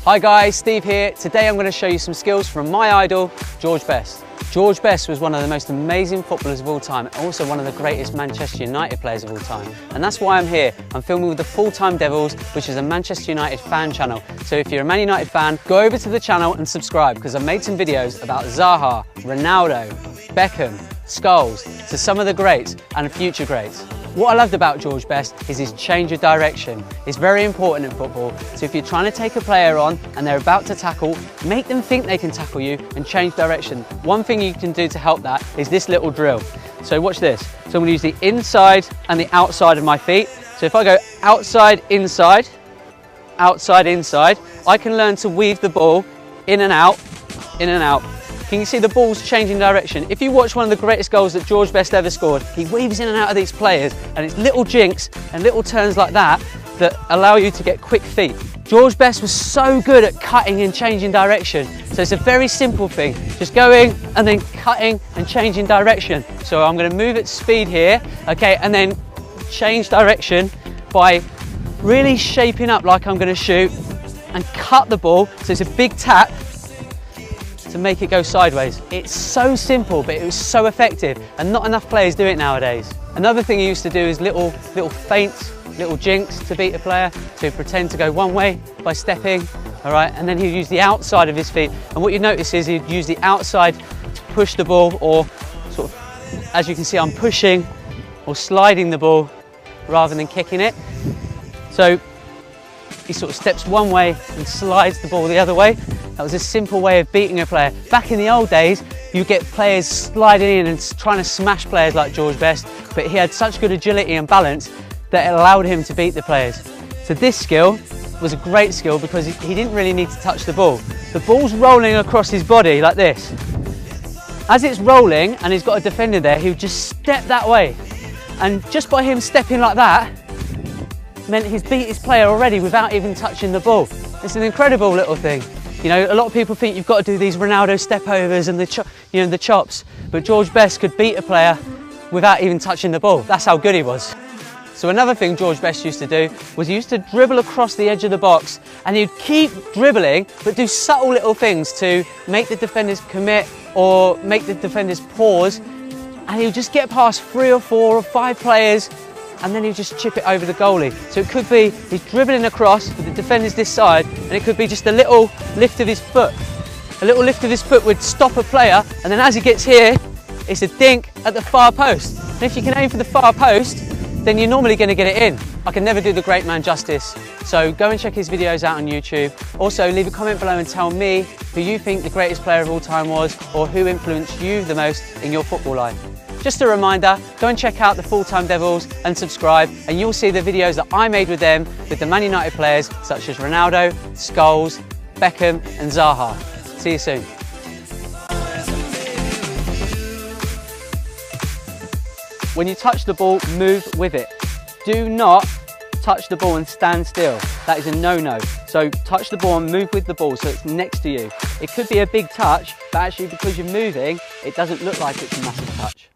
Hi guys, Steve here. Today I'm going to show you some skills from my idol, George Best. George Best was one of the most amazing footballers of all time, and also one of the greatest Manchester United players of all time. And that's why I'm here. I'm filming with the Full-Time Devils, which is a Manchester United fan channel. So if you're a Man United fan, go over to the channel and subscribe, because I've made some videos about Zaha, Ronaldo, Beckham, Scholes, so some of the greats and future greats. What I loved about George Best is his change of direction. It's very important in football, so if you're trying to take a player on and they're about to tackle, make them think they can tackle you and change direction. One thing you can do to help that is this little drill. So watch this. So I'm going to use the inside and the outside of my feet. So if I go outside, inside, outside, inside, I can learn to weave the ball in and out, in and out. Can you see the ball's changing direction? If you watch one of the greatest goals that George Best ever scored, he weaves in and out of these players, and it's little jinks and little turns like that that allow you to get quick feet. George Best was so good at cutting and changing direction. So it's a very simple thing, just going and then cutting and changing direction. So I'm going to move at speed here, okay, and then change direction by really shaping up like I'm going to shoot and cut the ball. So it's a big tap to make it go sideways. It's so simple, but it was so effective, and not enough players do it nowadays. Another thing he used to do is little feints, little jinks to beat a player, to pretend to go one way by stepping, all right, and then he'd use the outside of his feet. And what you notice is he'd use the outside to push the ball, or sort of, as you can see, I'm pushing or sliding the ball rather than kicking it. So he sort of steps one way and slides the ball the other way. That was a simple way of beating a player. Back in the old days, you get players sliding in and trying to smash players like George Best, but he had such good agility and balance that it allowed him to beat the players. So this skill was a great skill because he didn't really need to touch the ball. The ball's rolling across his body like this. As it's rolling and he's got a defender there, he would just step that way. And just by him stepping like that, meant he's beat his player already without even touching the ball. It's an incredible little thing. You know, a lot of people think you've got to do these Ronaldo stepovers and the chops, but George Best could beat a player without even touching the ball. That's how good he was. So another thing George Best used to do was he used to dribble across the edge of the box, and he'd keep dribbling but do subtle little things to make the defenders commit or make the defenders pause, and he would just get past 3 or 4 or 5 players, and then he'd just chip it over the goalie. So it could be he's dribbling across with the defenders this side, and it could be just a little lift of his foot. A little lift of his foot would stop a player, and then as he gets here, it's a dink at the far post. And if you can aim for the far post, then you're normally going to get it in. I can never do the great man justice, so go and check his videos out on YouTube. Also, leave a comment below and tell me who you think the greatest player of all time was, or who influenced you the most in your football life. Just a reminder, go and check out the Full-Time Devils and subscribe, and you'll see the videos that I made with them, with the Man United players such as Ronaldo, Scholes, Beckham and Zaha. See you soon. When you touch the ball, move with it. Do not touch the ball and stand still. That is a no-no. So touch the ball and move with the ball so it's next to you. It could be a big touch, but actually because you're moving, it doesn't look like it's a massive touch.